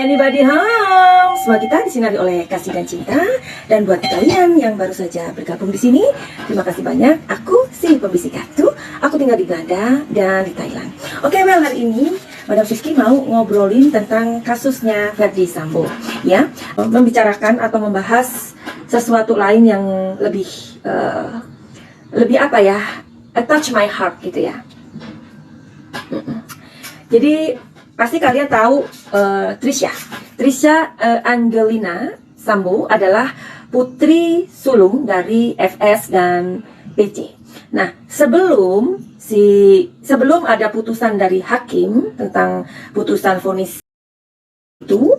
Anybody home? Semua kita disinari oleh kasih dan cinta. Dan buat kalian yang baru saja bergabung di sini, terima kasih banyak. Aku si pembisik kartu. Aku tinggal di Belanda dan di Thailand. Oke, hari ini Madam Siski mau ngobrolin tentang kasusnya Ferdy Sambo, ya, membicarakan atau membahas sesuatu lain yang lebih apa ya, touch my heart gitu ya. Jadi pasti kalian tahu Trisha Angelina Sambo adalah putri sulung dari FS dan PC. Nah, sebelum ada putusan dari hakim tentang putusan vonis itu,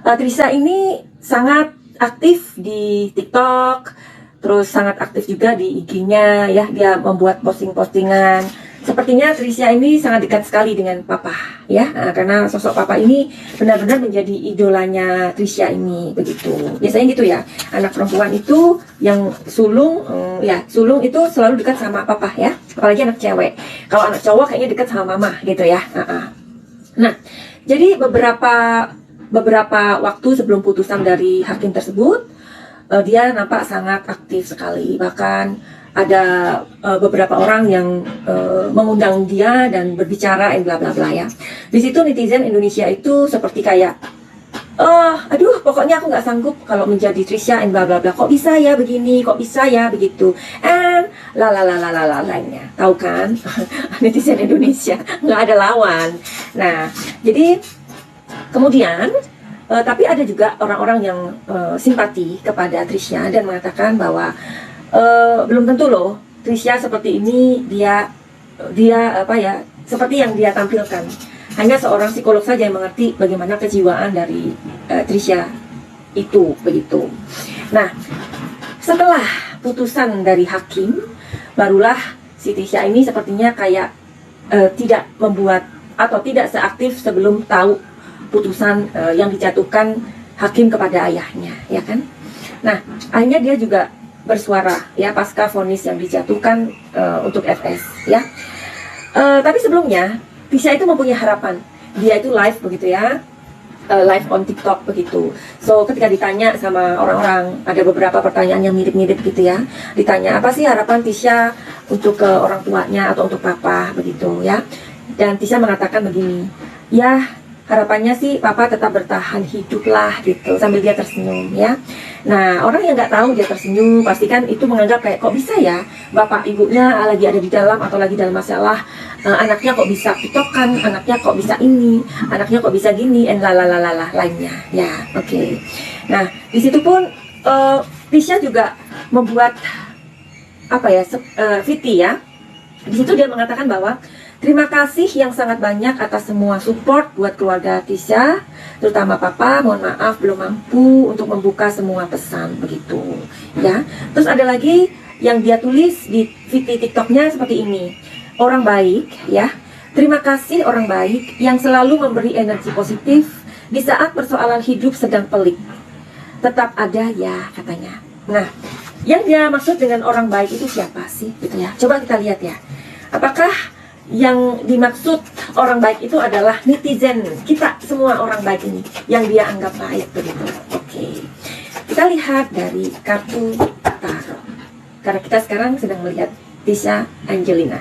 Trisha ini sangat aktif di TikTok, terus sangat aktif juga di IG-nya ya, dia membuat posting-postingan. Sepertinya Trisha ini sangat dekat sekali dengan papa ya, karena sosok papa ini benar-benar menjadi idolanya Trisha ini, begitu. Biasanya gitu ya, anak perempuan itu yang sulung itu selalu dekat sama papa ya, apalagi anak cewek. Kalau anak cowok kayaknya dekat sama mama gitu ya. Nah, jadi beberapa waktu sebelum putusan dari hakim tersebut, dia nampak sangat aktif sekali. Bahkan ada beberapa orang yang mengundang dia dan berbicara bla bla bla ya. Di situ netizen Indonesia itu seperti kayak, aduh, pokoknya aku nggak sanggup kalau menjadi Trisha bla bla bla. Kok bisa ya begini? Kok bisa ya begitu? And lainnya. Tahu kan? Netizen Indonesia nggak ada lawan. Nah, jadi kemudian tapi ada juga orang-orang yang simpati kepada Trisha dan mengatakan bahwa belum tentu loh Trisha seperti ini, dia apa ya, seperti yang dia tampilkan. Hanya seorang psikolog saja yang mengerti bagaimana kejiwaan dari Trisha itu, begitu. Nah, setelah putusan dari hakim, barulah si Trisha ini sepertinya kayak tidak membuat atau tidak seaktif sebelum tahu putusan yang dijatuhkan hakim kepada ayahnya, ya kan? Nah, akhirnya dia juga bersuara ya pasca vonis yang dijatuhkan untuk FS ya. Tapi sebelumnya Trisha itu mempunyai harapan. Dia itu live begitu ya, live on TikTok begitu. So ketika ditanya sama orang-orang, ada beberapa pertanyaan yang mirip-mirip gitu ya. Ditanya apa sih harapan Trisha untuk ke orang tuanya atau untuk papa begitu ya. Dan Trisha mengatakan begini, ya harapannya sih papa tetap bertahan hidup lah gitu, sambil dia tersenyum ya. Nah, orang yang nggak tahu dia tersenyum pasti kan itu menganggap kayak, kok bisa ya bapak ibunya lagi ada di dalam atau lagi dalam masalah, anaknya kok bisa tiktokan, anaknya kok bisa ini, anaknya kok bisa gini, lainnya ya. Oke. Nah, di situ pun Trisha juga membuat apa ya, VT ya. Di situ dia mengatakan bahwa terima kasih yang sangat banyak atas semua support buat keluarga Trisha, terutama papa, mohon maaf belum mampu untuk membuka semua pesan, begitu ya. Terus ada lagi yang dia tulis di VT TikToknya seperti ini, orang baik ya, terima kasih orang baik yang selalu memberi energi positif di saat persoalan hidup sedang pelik, tetap ada ya katanya. Nah, yang dia maksud dengan orang baik itu siapa sih gitu ya, coba kita lihat ya. Apakah yang dimaksud orang baik itu adalah netizen, kita semua orang baik ini yang dia anggap baik begitu? Oke, kita lihat dari kartu tarot, karena kita sekarang sedang melihat Trisha Angelina.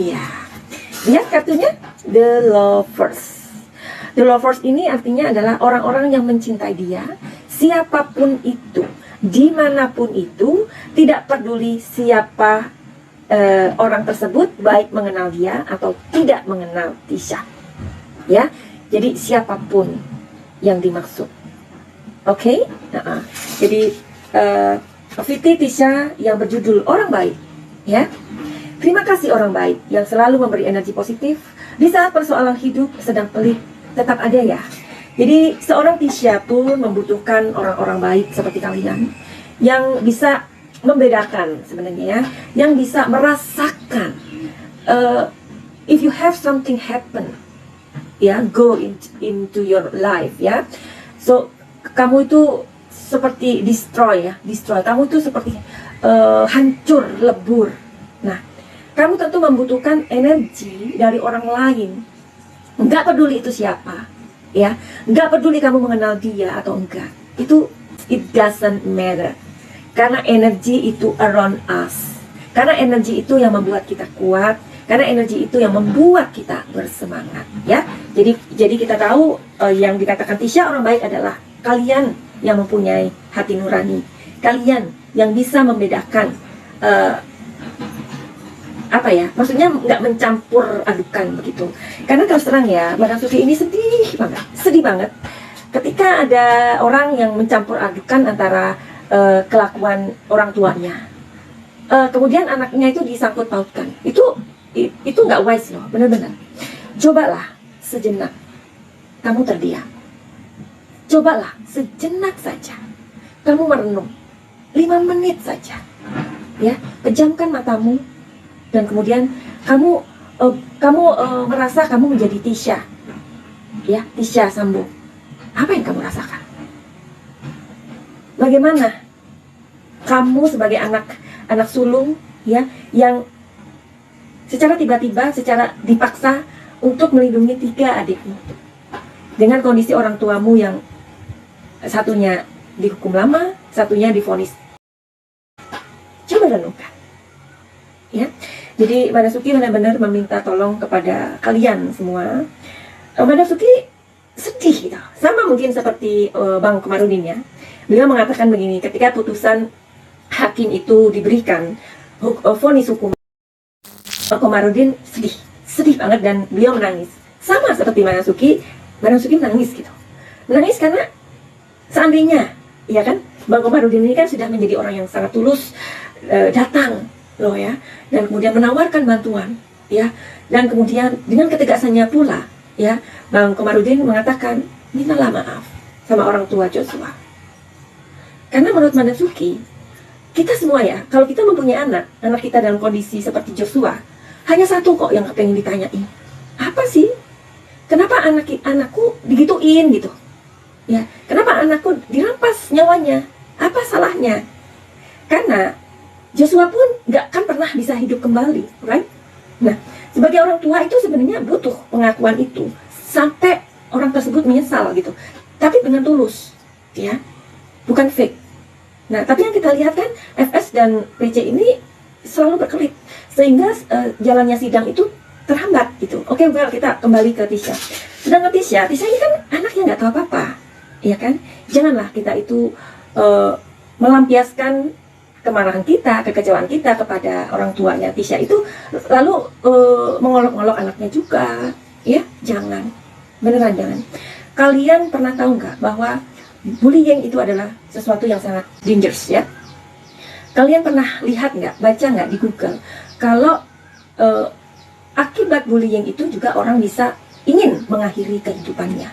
Iya, lihat kartunya, The Lovers. The Lovers ini artinya adalah orang-orang yang mencintai dia, siapapun itu, dimanapun itu, tidak peduli siapa orang tersebut, baik mengenal dia atau tidak mengenal Trisha. Ya, jadi siapapun yang dimaksud. Oke? Jadi VT Trisha yang berjudul orang baik, ya. Terima kasih orang baik yang selalu memberi energi positif di saat persoalan hidup sedang pelik, tetap ada ya. Jadi seorang Trisha pun membutuhkan orang-orang baik seperti kalian yang bisa membedakan sebenarnya ya, yang bisa merasakan if you have something happen ya, go into your life ya. So kamu itu seperti destroy. Kamu itu seperti hancur, lebur. Nah, kamu tentu membutuhkan energi dari orang lain. Nggak peduli itu siapa, ya. Nggak peduli kamu mengenal dia atau enggak. It doesn't matter. Karena energi itu around us. Karena energi itu yang membuat kita kuat. Karena energi itu yang membuat kita bersemangat, ya. Jadi kita tahu yang dikatakan Tisha orang baik adalah kalian yang mempunyai hati nurani. Kalian yang bisa membedakan maksudnya nggak mencampur adukan begitu. Karena terus terang ya, Madam Suki ini sedih banget ketika ada orang yang mencampur adukan antara kelakuan orang tuanya, kemudian anaknya itu disangkut pautkan. Itu nggak wise loh, benar-benar. Cobalah sejenak kamu terdiam. Cobalah sejenak saja kamu merenung, 5 menit saja, ya. Pejamkan matamu dan kemudian kamu merasa kamu menjadi Tisha, ya, Tisha Sambo. Apa yang kamu rasakan? Bagaimana kamu sebagai anak sulung, ya, yang secara tiba-tiba, secara dipaksa untuk melindungi 3 adikmu dengan kondisi orang tuamu yang satunya dihukum lama, satunya divonis. Coba renungkan, ya. Jadi Madam Suki benar-benar meminta tolong kepada kalian semua. Madam Suki sedih gitu, sama mungkin seperti Bang Komarudin, ya. Beliau mengatakan begini, ketika putusan hakim itu diberikan vonis hukum, Komarudin sedih banget dan beliau menangis. Sama seperti Madam Suki menangis gitu. Menangis karena seandainya, ya kan, Bang Komarudin ini kan sudah menjadi orang yang sangat tulus, datang loh, ya, dan kemudian menawarkan bantuan, ya, dan kemudian dengan ketegasannya pula, ya, Bang Komarudin mengatakan mintalah maaf sama orang tua Joshua. Karena menurut Madam Suki, kita semua, ya, kalau kita mempunyai anak kita dalam kondisi seperti Joshua, hanya satu kok yang pengen ditanyain. Apa sih? Kenapa anakku digituin gitu? Ya, kenapa anakku dirampas nyawanya? Apa salahnya? Karena Joshua pun nggak akan pernah bisa hidup kembali, right? Nah, sebagai orang tua itu sebenarnya butuh pengakuan itu sampai orang tersebut menyesal gitu. Tapi dengan tulus, ya, bukan fake. Nah, tapi yang kita lihat kan FS dan PC ini selalu berkelit sehingga jalannya sidang itu terhambat gitu. Oke, kita kembali ke Tisha. Sedangkan Tisha ini kan anak yang nggak tahu apa-apa, ya kan? Janganlah kita itu melampiaskan kemarahan kita, kekecewaan kita kepada orang tuanya Tisha itu, lalu mengolok-olok anaknya juga, ya. Jangan, beneran jangan. Kalian pernah tahu nggak bahwa bullying itu adalah sesuatu yang sangat dangerous, ya? Kalian pernah lihat nggak, baca nggak di Google, kalau akibat bullying itu juga orang bisa ingin mengakhiri kehidupannya.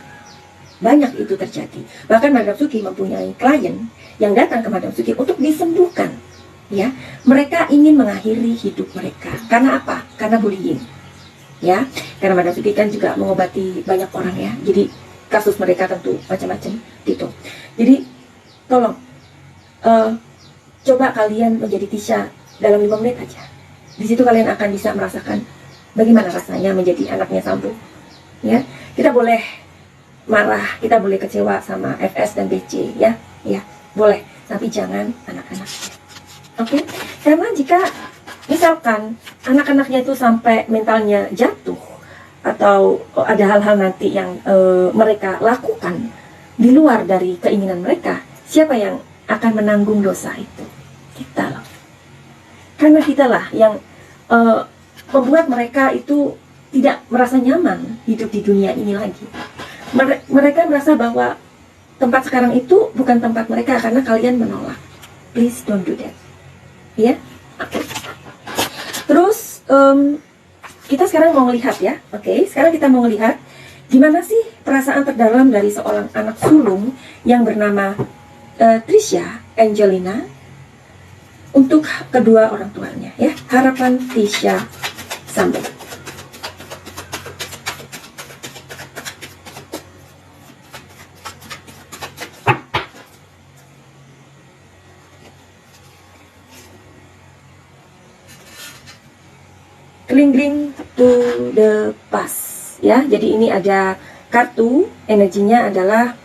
Banyak itu terjadi. Bahkan Madam Suki mempunyai klien yang datang ke Madam Suki untuk disembuhkan, ya. Mereka ingin mengakhiri hidup mereka. Karena apa? Karena bullying, ya. Karena Madam Suki kan juga mengobati banyak orang, ya. Jadi kasus mereka tentu macam-macam gitu. Jadi tolong coba kalian menjadi Tisha dalam 5 menit aja. Di situ kalian akan bisa merasakan bagaimana rasanya menjadi anaknya Sambo, ya. Kita boleh marah, kita boleh kecewa sama FS dan BC, ya, boleh, tapi jangan anak-anak, oke? Karena jika misalkan anak-anaknya itu sampai mentalnya jatuh atau ada hal-hal nanti yang mereka lakukan di luar dari keinginan mereka, siapa yang akan menanggung dosa itu? Kita loh. Karena kitalah yang membuat mereka itu tidak merasa nyaman hidup di dunia ini lagi. Mereka merasa bahwa tempat sekarang itu bukan tempat mereka karena kalian menolak. Please don't do that, ya. Oke. Terus kita sekarang mau melihat, ya. Oke, sekarang kita mau melihat gimana sih perasaan terdalam dari seorang anak sulung yang bernama Tisha Angelina untuk kedua orang tuanya, ya. Harapan Tisha Sambo. Link to the past ya. Jadi ini ada kartu, energinya adalah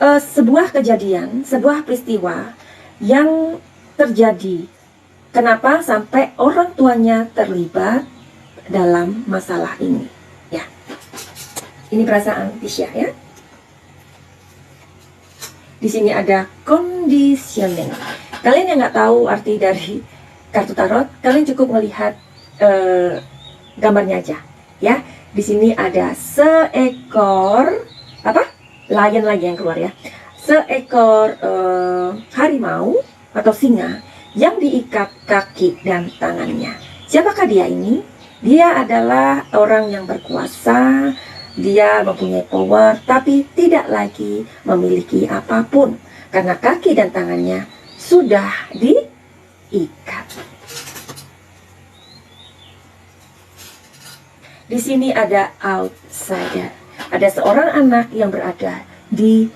sebuah kejadian, sebuah peristiwa yang terjadi. Kenapa sampai orang tuanya terlibat dalam masalah ini ya. Ini perasaan Tisha ya. Di sini ada conditioning. Kalian yang nggak tahu arti dari kartu tarot, kalian cukup melihat gambarnya aja ya. Di sini ada seekor lion lagi yang keluar ya. Seekor harimau atau singa yang diikat kaki dan tangannya. Siapakah dia ini? Dia adalah orang yang berkuasa. Dia mempunyai power, tapi tidak lagi memiliki apapun karena kaki dan tangannya sudah diikat. Di sini ada outsider. Ada seorang anak yang berada di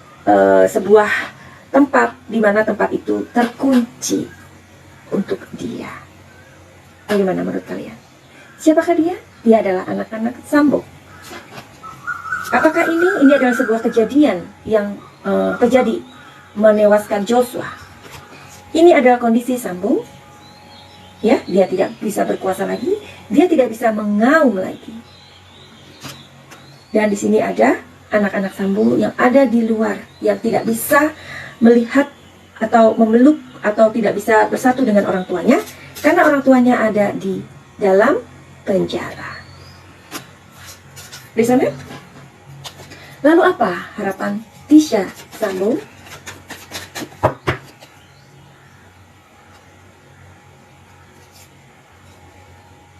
sebuah tempat di mana tempat itu terkunci untuk dia. Bagaimana menurut kalian? Siapakah dia? Dia adalah anak-anak Sambo. Apakah ini adalah sebuah kejadian yang terjadi menewaskan Joshua? Ini adalah kondisi Sambo. Ya, dia tidak bisa berkuasa lagi, dia tidak bisa mengaum lagi. Dan di sini ada anak-anak Sambo yang ada di luar, yang tidak bisa melihat atau memeluk atau tidak bisa bersatu dengan orang tuanya karena orang tuanya ada di dalam penjara. Di sana? Lalu apa harapan Tisha Sambo?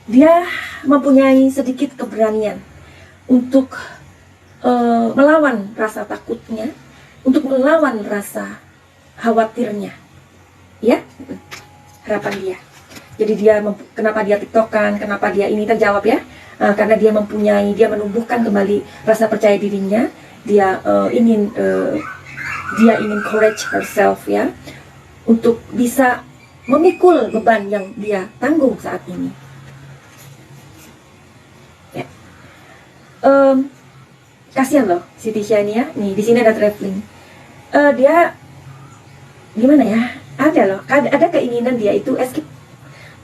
Dia mempunyai sedikit keberanian untuk melawan rasa takutnya, untuk melawan rasa khawatirnya. Ya, harapan dia. Jadi kenapa dia tiktokan, kenapa dia ini terjawab ya? Karena dia menumbuhkan kembali rasa percaya dirinya. Dia ingin courage herself ya, untuk bisa memikul beban yang dia tanggung saat ini. Ya. Kasihan loh si Tisha ini ya. Nih di sini ada traveling. Dia gimana ya? Ada keinginan dia itu escape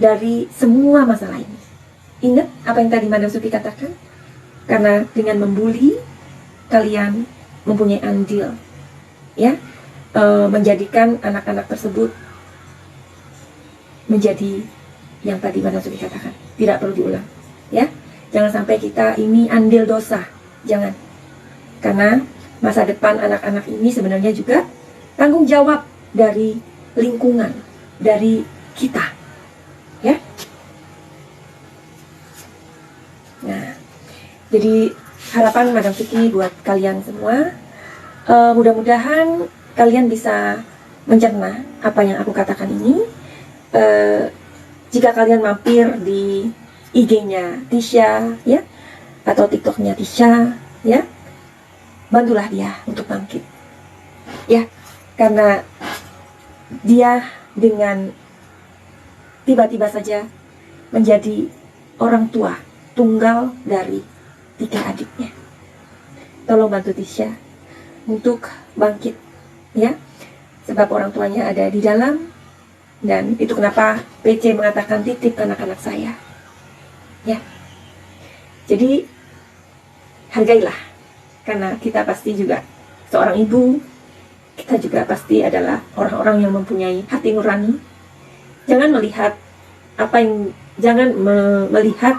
dari semua masalah ini. Ingat apa yang tadi Madam Suki katakan? Karena dengan membuli, kalian mempunyai andil, ya, menjadikan anak-anak tersebut menjadi yang tadi Madam Suki katakan. Tidak perlu diulang, ya. Jangan sampai kita ini andil dosa, jangan. Karena masa depan anak-anak ini sebenarnya juga tanggung jawab dari lingkungan, dari kita, ya. Nah, jadi harapan Madam Suki buat kalian semua, mudah-mudahan kalian bisa mencerna apa yang aku katakan ini. Jika kalian mampir di IG-nya Tisha, ya, atau TikTok-nya Tisha, ya, bantulah dia untuk bangkit, ya, karena dia dengan tiba-tiba saja menjadi orang tua tunggal dari 3 adiknya. Tolong bantu Tisha untuk bangkit, ya, sebab orang tuanya ada di dalam, dan itu kenapa PC mengatakan titip anak-anak saya, ya. Jadi hargailah, karena kita pasti juga seorang ibu, kita juga pasti adalah orang-orang yang mempunyai hati nurani. Jangan melihat melihat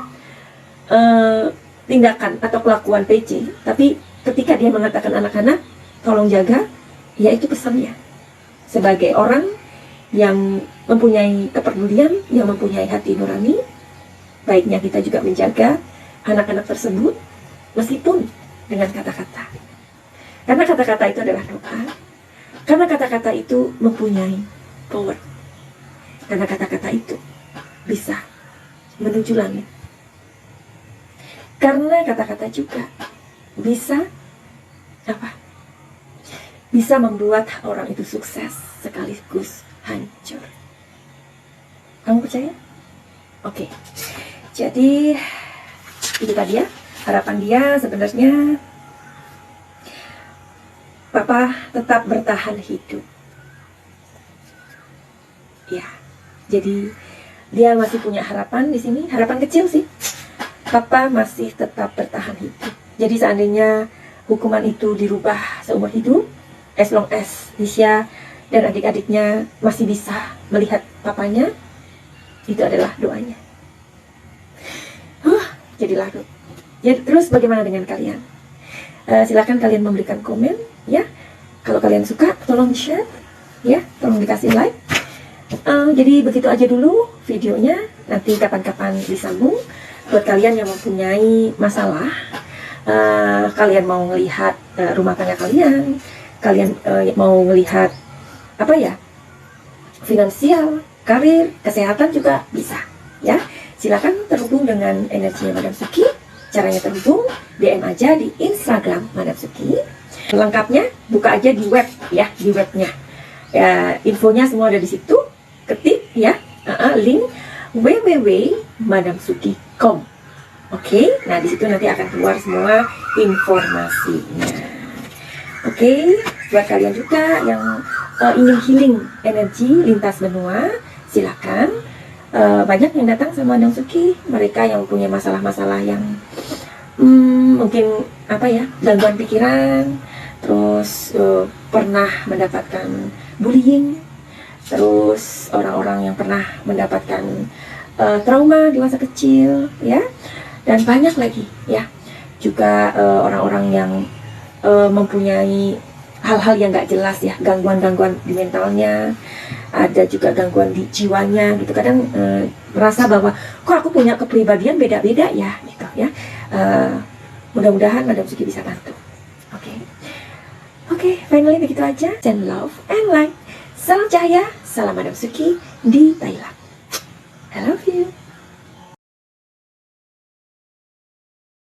tindakan atau kelakuan PC, tapi ketika dia mengatakan anak-anak tolong jaga, ya itu pesannya. Sebagai orang yang mempunyai kepedulian, yang mempunyai hati nurani, baiknya kita juga menjaga anak-anak tersebut meskipun dengan kata-kata. Karena kata-kata itu adalah doa. Karena kata-kata itu mempunyai power. Karena kata-kata itu bisa menuju langit. Karena kata-kata juga bisa bisa membuat orang itu sukses sekaligus hancur. Kamu percaya? Oke. Jadi itu tadi ya, harapan dia sebenarnya Papa tetap bertahan hidup. Ya, jadi dia masih punya harapan di sini, harapan kecil sih. Papa masih tetap bertahan hidup. Jadi seandainya hukuman itu dirubah seumur hidup, as long as Lisha dan adik-adiknya masih bisa melihat papanya, itu adalah doanya. Jadi lalu. Ya, terus bagaimana dengan kalian? Silakan kalian memberikan komen, ya. Kalau kalian suka, tolong share, ya. Tolong dikasih like. Jadi begitu aja dulu videonya. Nanti kapan-kapan disambung. Buat kalian yang mempunyai masalah, kalian mau melihat rumah tangga kalian, kalian mau melihat apa ya, finansial, karir, kesehatan juga bisa, ya. Silakan terhubung dengan energinya Madam Suki. Caranya terhubung, DM aja di Instagram Madam Suki. Lengkapnya buka aja di web, ya, di webnya. Ya, infonya semua ada di situ. Ketik ya, link www.madamsuki.com. Oke, nah di situ nanti akan keluar semua informasinya. Oke, buat kalian juga yang ingin healing energi lintas benua, silakan. Banyak yang datang sama Madam Suki, mereka yang punya masalah-masalah yang mungkin apa ya, gangguan pikiran, terus pernah mendapatkan bullying, terus orang-orang yang pernah mendapatkan trauma di masa kecil, ya, dan banyak lagi, ya, juga orang-orang yang mempunyai hal-hal yang gak jelas, ya, gangguan-gangguan di mentalnya, ada juga gangguan di jiwanya, gitu. Kadang merasa bahwa kok aku punya kepribadian beda-beda ya, gitu ya. Mudah-mudahan Madam Suki bisa bantu. Oke, finally begitu aja. Send love and light. Salam cahaya, salam Madam Suki di Thailand. I love you.